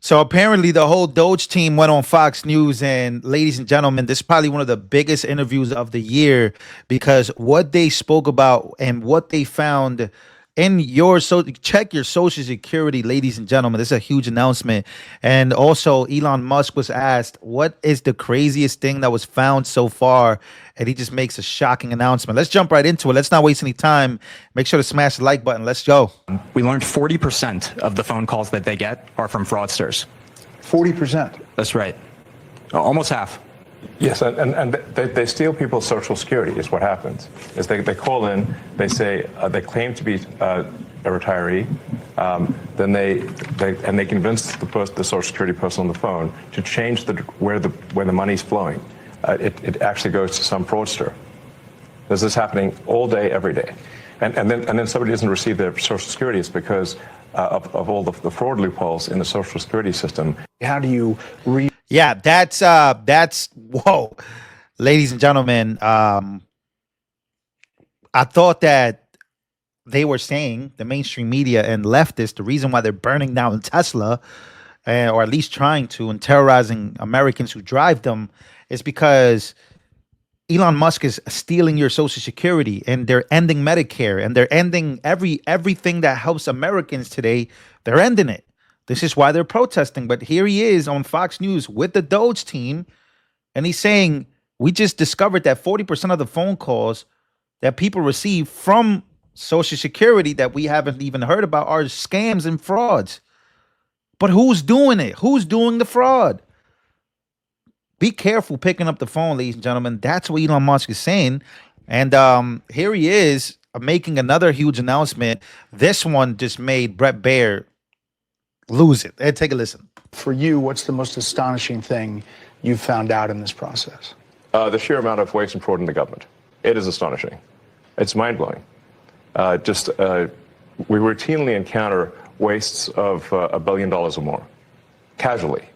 So apparently the whole Doge team went on Fox News, and ladies and gentlemen, this is probably one of the biggest interviews of the year because what they spoke about and what they found in your check your social security, ladies and gentlemen. This is a huge announcement. And also Elon Musk was asked what is the craziest thing that was found so far, and he just makes a shocking announcement. Let's jump right into it. Let's not waste any time. Make sure to smash the like button. Let's go. We learned 40% of the phone calls that they get are from fraudsters. 40%? That's right. Almost half. Yes, and they steal people's social security is what happens. Is they call in, they say they claim to be a retiree, then they convince the social security person on the phone to change where the money's flowing. It actually goes to some fraudster. This is happening all day, every day, and then somebody doesn't receive their social security. It's because of all the fraud loopholes in the social security system. How do you Yeah, that's whoa, ladies and gentlemen. I thought that they were saying, the mainstream media and leftists, the reason why they're burning down Tesla, or at least trying to, and terrorizing Americans who drive them, is because Elon Musk is stealing your social security, and they're ending Medicare, and they're ending everything that helps Americans today. They're ending it. This is why they're protesting. But here he is on Fox News with the Doge team, and he's saying, we just discovered that 40% of the phone calls that people receive from Social Security that we haven't even heard about are scams and frauds. But who's doing it? Who's doing the fraud? Be careful picking up the phone, ladies and gentlemen. That's what Elon Musk is saying. And here he is making another huge announcement. This one just made Brett Baer lose it. Hey, take a listen. For you, what's the most astonishing thing you've found out in this process? The sheer amount of waste and fraud in the government. It is astonishing. It's mind-blowing. We routinely encounter wastes of $1 billion or more, casually.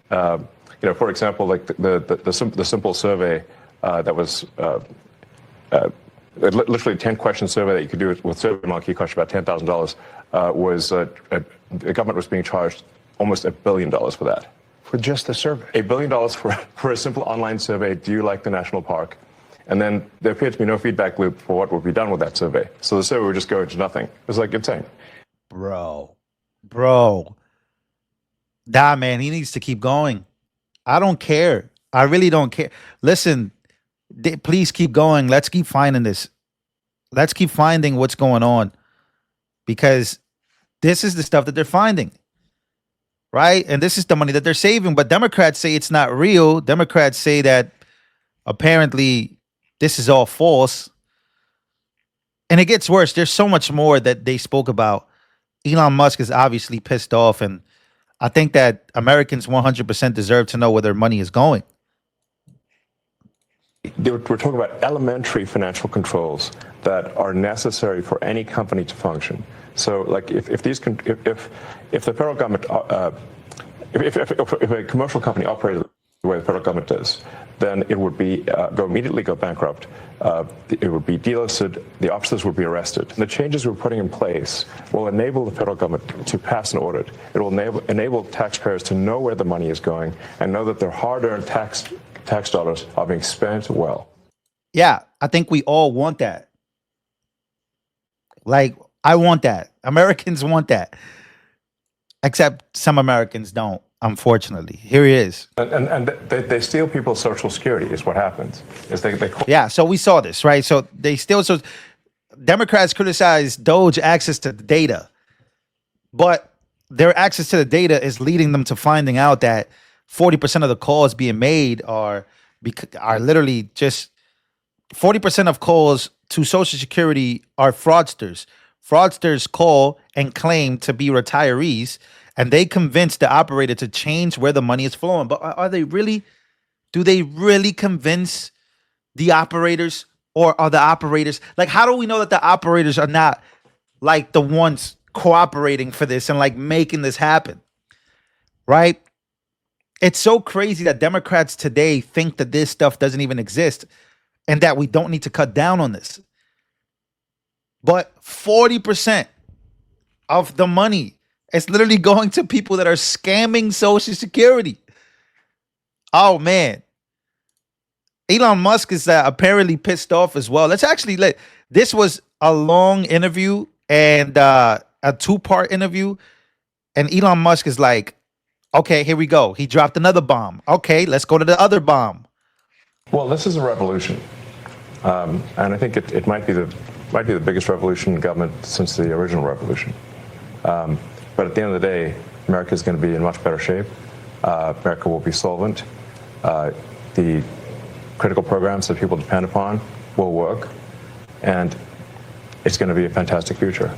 For example, like the simple survey that was literally 10-question survey that you could do with SurveyMonkey, cost about $10,000. The government was being charged almost $1 billion for that. For just the survey? $1 billion for a simple online survey. Do you like the national park? And then there appeared to be no feedback loop for what would be done with that survey. So the survey would just go into nothing. It was like insane. Bro. Nah, man, he needs to keep going. I don't care. I really don't care. Listen, please keep going. Let's keep finding this. Let's keep finding what's going on, because this is the stuff that they're finding, right? And this is the money that they're saving. But Democrats say it's not real. Democrats say that apparently this is all false. And it gets worse. There's so much more that they spoke about. Elon Musk is obviously pissed off, and I think that Americans 100% deserve to know where their money is going. We're talking about elementary financial controls that are necessary for any company to function. So, like, if the federal government, if a commercial company operated the way the federal government does, then it would be immediately go bankrupt. It would be delisted. The officers would be arrested. And the changes we're putting in place will enable the federal government to pass an audit. It will enable taxpayers to know where the money is going and know that their hard-earned tax dollars are being spent well. Yeah, I think we all want that. Like, I want that. Americans want that. Except some Americans don't, unfortunately. Here he is. And they steal people's social security is what happens. Is they Yeah, so we saw this, right? So they still, so Democrats criticize Doge access to the data, but their access to the data is leading them to finding out that 40% of the calls being made are literally just 40% of calls to Social Security are fraudsters. Fraudsters call and claim to be retirees, and they convince the operator to change where the money is flowing. But are they really? Do they really convince the operators, or are the operators, like, how do we know that the operators are not like the ones cooperating for this and like making this happen? Right? It's so crazy that Democrats today think that this stuff doesn't even exist and that we don't need to cut down on this. But 40% of the money It's literally going to people that are scamming Social Security. Oh man, Elon Musk is apparently pissed off as well. Let's actually let this was a long interview and a two-part interview, and Elon Musk is like, "Okay, here we go." He dropped another bomb. Okay, let's go to the other bomb. Well, this is a revolution, and I think it might be the biggest revolution in government since the original revolution. But at the end of the day, America is going to be in much better shape. America will be solvent. The critical programs that people depend upon will work, and it's going to be a fantastic future.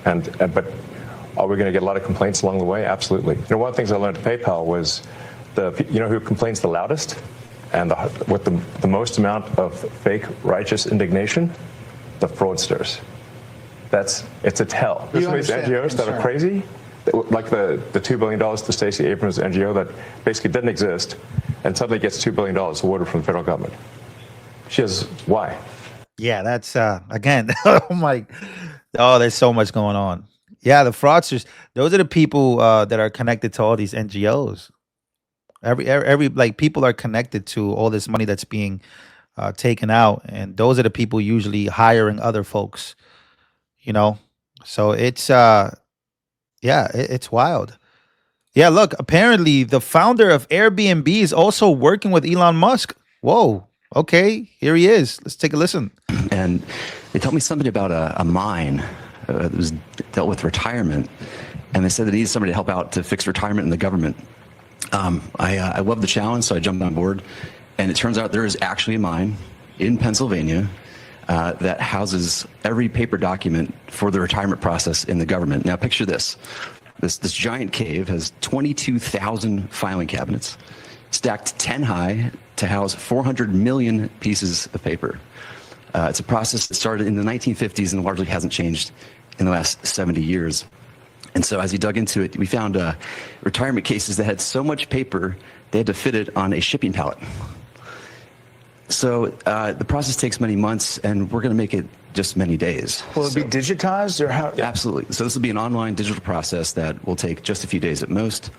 But are we going to get a lot of complaints along the way? Absolutely. You know, one of the things I learned at PayPal was who complains the loudest and with the most amount of fake righteous indignation? The fraudsters. It's a tell. There's some of these NGOs that are crazy, like the $2 billion to Stacey Abrams' NGO that basically didn't exist, and suddenly gets $2 billion awarded from the federal government. Why? Yeah, that's again. There's so much going on. Yeah, the fraudsters. Those are the people that are connected to all these NGOs. Every like people are connected to all this money that's being taken out, and those are the people usually hiring other folks. You know, so it's it's wild. Yeah, look, apparently the founder of Airbnb is also working with Elon Musk. Whoa. Okay, here he is. Let's take a listen. And they told me something about a mine that was dealt with retirement. And they said they needed somebody to help out to fix retirement in the government. I love the challenge, so I jumped on board. And it turns out there is actually a mine in Pennsylvania that houses every paper document for the retirement process in the government. Now picture this. This giant cave has 22,000 filing cabinets, stacked 10 high to house 400 million pieces of paper. It's a process that started in the 1950s and largely hasn't changed in the last 70 years. And so as he dug into it, we found retirement cases that had so much paper, they had to fit it on a shipping pallet. So the process takes many months, and we're going to make it just many days. Will it be digitized or how? Absolutely. So this will be an online digital process that will take just a few days at most.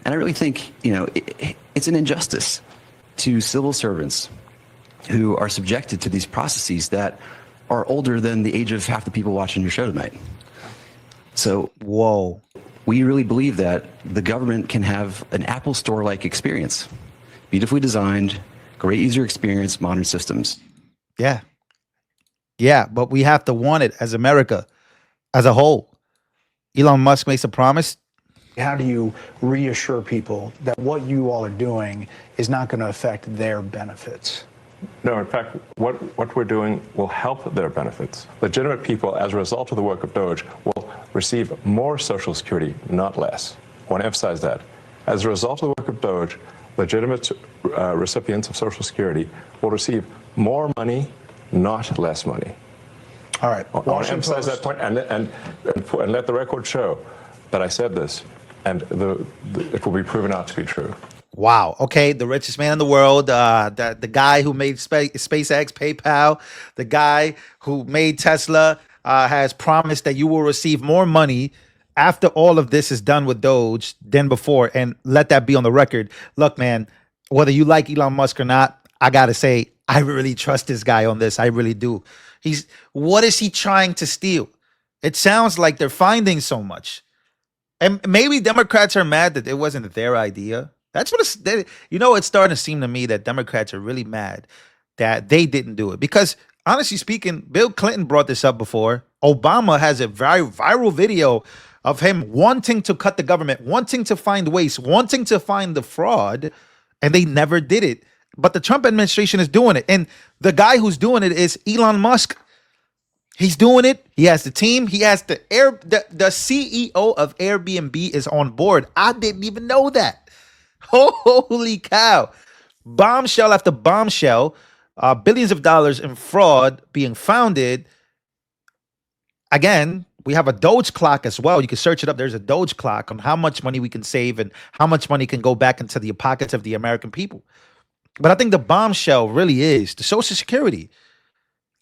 And I really think, it's an injustice to civil servants who are subjected to these processes that are older than the age of half the people watching your show tonight. So, whoa, we really believe that the government can have an Apple Store-like experience, beautifully designed, great user experience, modern systems. Yeah, but we have to want it as America, as a whole. Elon Musk makes a promise. How do you reassure people that what you all are doing is not going to affect their benefits? No, in fact, what we're doing will help their benefits. Legitimate people, as a result of the work of Doge, will receive more Social Security, not less. I want to emphasize that. As a result of the work of Doge, legitimate recipients of Social Security will receive more money, not less money. All right. I want to emphasize that point and let the record show that I said this, and it will be proven out to be true. Wow. Okay. The richest man in the world, the guy who made SpaceX, PayPal, the guy who made Tesla, has promised that you will receive more money after all of this is done with Doge than before. And let that be on the record. Look, man, whether you like Elon Musk or not, I got to say, I really trust this guy on this. I really do. What is he trying to steal? It sounds like they're finding so much. And maybe Democrats are mad that it wasn't their idea. That's what it's starting to seem to me that Democrats are really mad that they didn't do it. Because honestly speaking, Bill Clinton brought this up before. Obama has a very viral video of him wanting to cut the government, wanting to find waste, wanting to find the fraud, and they never did it. But the Trump administration is doing it. And the guy who's doing it is Elon Musk. He's doing it. He has the team. He has the CEO of Airbnb is on board. I didn't even know that. Holy cow. Bombshell after bombshell, billions of dollars in fraud being founded. Again, we have a Doge clock as well. You can search it up. There's a Doge clock on how much money we can save and how much money can go back into the pockets of the American people. But I think the bombshell really is the Social Security.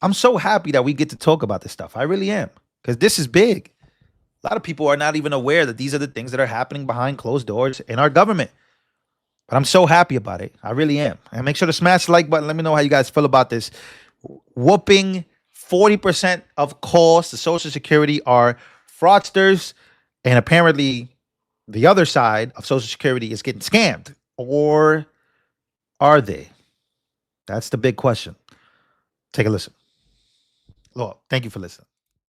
I'm so happy that we get to talk about this stuff. I really am, because this is big. A lot of people are not even aware that these are the things that are happening behind closed doors in our government. But I'm so happy about it. I really am. And make sure to smash the like button. Let me know how you guys feel about this. Whooping 40% of calls to Social Security are fraudsters. And apparently the other side of Social Security is getting scammed. Or are they? That's the big question. Take a listen. Lord, thank you for listening.